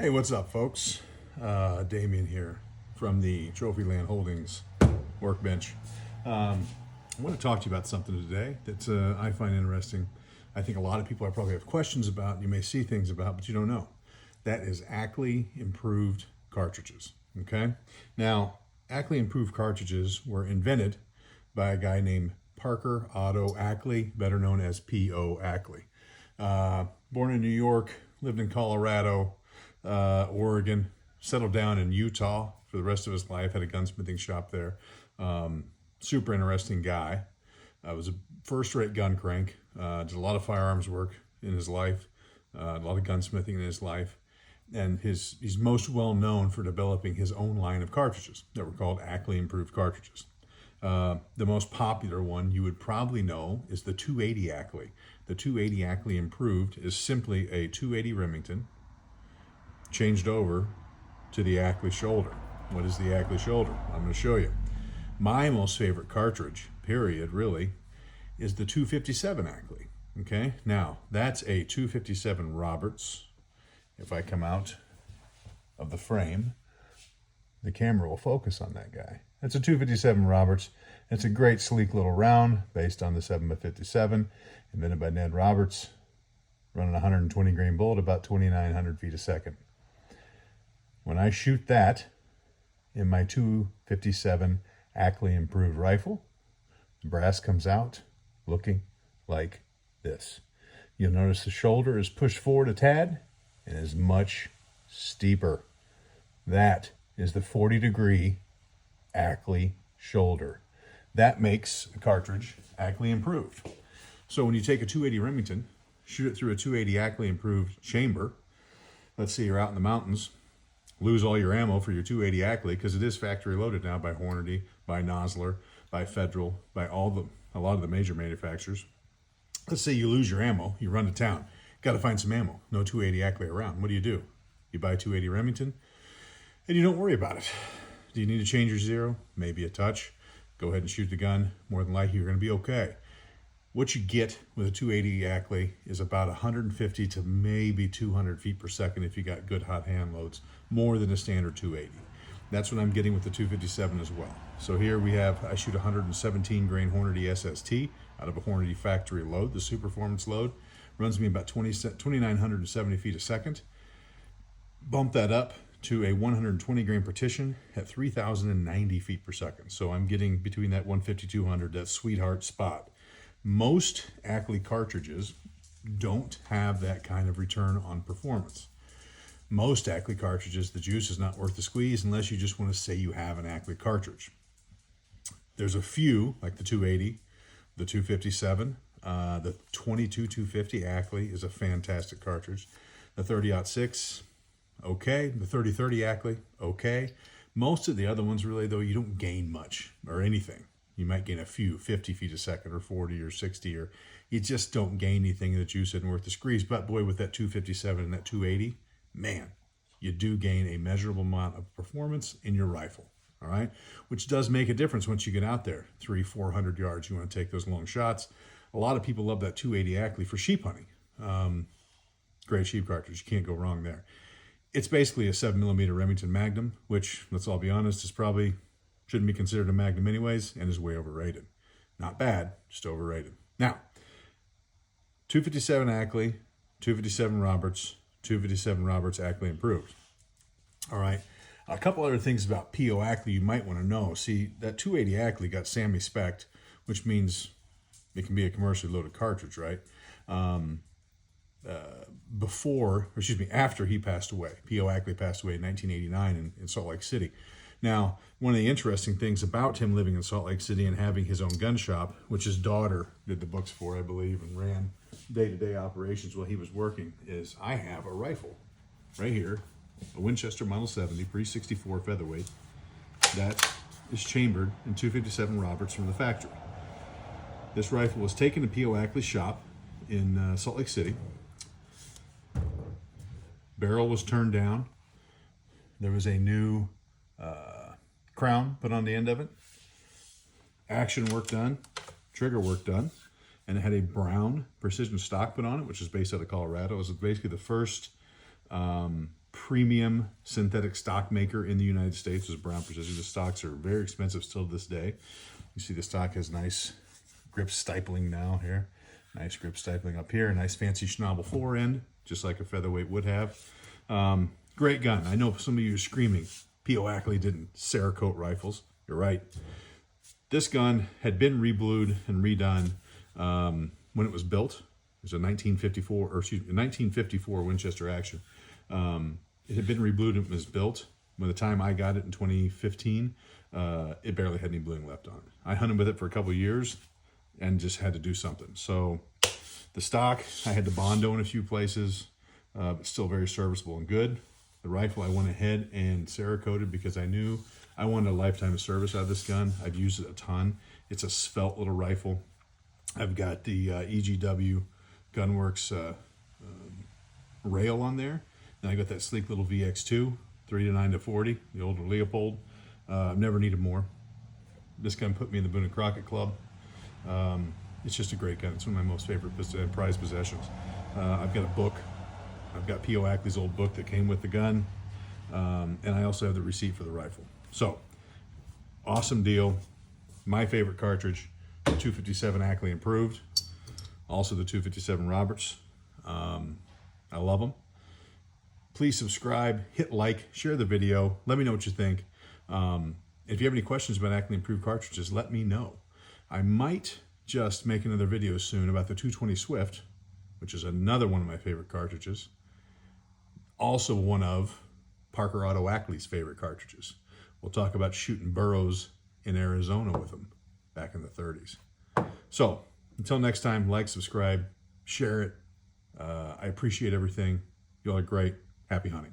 Hey, what's up, folks? Damien here from the Trophyland Holdings workbench. I want to talk to you about something today that I find interesting. I think a lot of people I probably have questions about, you may see things about, but you don't know. That is Ackley improved cartridges, okay? Now, Ackley improved cartridges were invented by a guy named Parker Otto Ackley, better known as P.O. Ackley. Born in New York, lived in Colorado, Oregon, settled down in Utah for the rest of his life, had a gunsmithing shop there. Super interesting guy. Was a first-rate gun crank, did a lot of firearms work in his life, a lot of gunsmithing in his life, and he's most well known for developing his own line of cartridges that were called Ackley improved cartridges. The most popular one you would probably know is the 280 Ackley. The 280 Ackley improved is simply a 280 Remington changed over to the Ackley shoulder. What is the Ackley shoulder? I'm going to show you. My most favorite cartridge, period, really, is the 257 Ackley. Okay, now that's a 257 Roberts. If I come out of the frame, the camera will focus on that guy. That's a 257 Roberts. It's a great sleek little round based on the 7x57, invented by Ned Roberts, running a 120 grain bullet about 2,900 feet a second. When I shoot that in my 257 Ackley improved rifle, the brass comes out looking like this. You'll notice the shoulder is pushed forward a tad and is much steeper. That is the 40-degree Ackley shoulder. That makes a cartridge Ackley improved. So when you take a 280 Remington, shoot it through a 280 Ackley improved chamber, let's say you're out in the mountains, lose all your ammo for your 280 Ackley because it is factory loaded now by Hornady, by Nosler, by Federal, by a lot of the major manufacturers. Let's say you lose your ammo, you run to town, got to find some ammo, no 280 Ackley around. What do? You buy 280 Remington and you don't worry about it. Do you need to change your zero? Maybe a touch. Go ahead and shoot the gun. More than likely you're going to be okay. What you get with a 280 Ackley is about 150 to maybe 200 feet per second if you got good hot hand loads, more than a standard 280. That's what I'm getting with the 257 as well. So here I shoot 117 grain Hornady SST out of a Hornady factory load. The Super Performance load runs me about 2,970 feet a second. Bump that up to a 120 grain partition at 3,090 feet per second. So I'm getting between that 150-200, that sweetheart spot. Most Ackley cartridges don't have that kind of return on performance. Most Ackley cartridges, the juice is not worth the squeeze unless you just want to say you have an Ackley cartridge. There's a few, like the 280, the 257, the 22-250 Ackley is a fantastic cartridge. The 30-06, okay. The 30-30 Ackley, okay. Most of the other ones, really, though, you don't gain much or anything. You might gain a few, 50 feet a second or 40 or 60, or you just don't gain anything. The juice isn't worth the squeeze. But boy, with that 257 and that 280, man, you do gain a measurable amount of performance in your rifle, all right? Which does make a difference once you get out there, 300-400 yards. You want to take those long shots. A lot of people love that 280 Ackley for sheep hunting. Great sheep cartridge. You can't go wrong there. It's basically a 7mm Remington Magnum, which, let's all be honest, is probably shouldn't be considered a Magnum anyways, and is way overrated. Not bad, just overrated. Now, 257 Ackley, 257 Roberts, 257 Roberts Ackley improved. All right, a couple other things about P.O. Ackley you might want to know. See, that 280 Ackley got SAMI spec'd, which means it can be a commercially loaded cartridge, right? After he passed away. P.O. Ackley passed away in 1989 in Salt Lake City. Now, one of the interesting things about him living in Salt Lake City and having his own gun shop, which his daughter did the books for, I believe, and ran day-to-day operations while he was working, is I have a rifle right here, a Winchester Model 70 pre-64 featherweight that is chambered in 257 Roberts from the factory. This rifle was taken to P.O. Ackley's shop in Salt Lake City. Barrel was turned down. There was a new crown put on the end of it. Action work done. Trigger work done. And it had a brown precision stock put on it, which is based out of Colorado. It was basically the first premium synthetic stock maker in the United States was Brown Precision. The stocks are very expensive still to this day. You see the stock has nice grip stipling now here. Nice grip stipling up here. Nice fancy schnabel fore end, just like a featherweight would have. Great gun. I know some of you are screaming, P.O. Ackley didn't Cerakote rifles. You're right. This gun had been reblued and redone when it was built. It was a 1954 Winchester Action. It had been reblued and was built. By the time I got it in 2015, it barely had any bluing left on it. I hunted with it for a couple of years and just had to do something. So the stock, I had to Bondo in a few places, but still very serviceable and good. The rifle I went ahead and Cerakoted because I knew I wanted a lifetime of service out of this gun. I've used it a ton. It's a svelte little rifle. I've got the EGW Gunworks rail on there. And I got that sleek little VX2, 3 to 40, the older Leopold. I've never needed more. This gun put me in the Boone and Crockett Club. It's just a great gun. It's one of my most favorite prized possessions. I've got a book. I've got P.O. Ackley's old book that came with the gun. And I also have the receipt for the rifle. So, awesome deal. My favorite cartridge, the 257 Ackley Improved. Also the 257 Roberts. I love them. Please subscribe, hit like, share the video. Let me know what you think. If you have any questions about Ackley Improved cartridges, let me know. I might just make another video soon about the 220 Swift, which is another one of my favorite cartridges. Also one of Parker Otto Ackley's favorite cartridges. We'll talk about shooting burros in Arizona with them back in the 30s. So, until next time, like, subscribe, share it. I appreciate everything. You all are great. Happy hunting.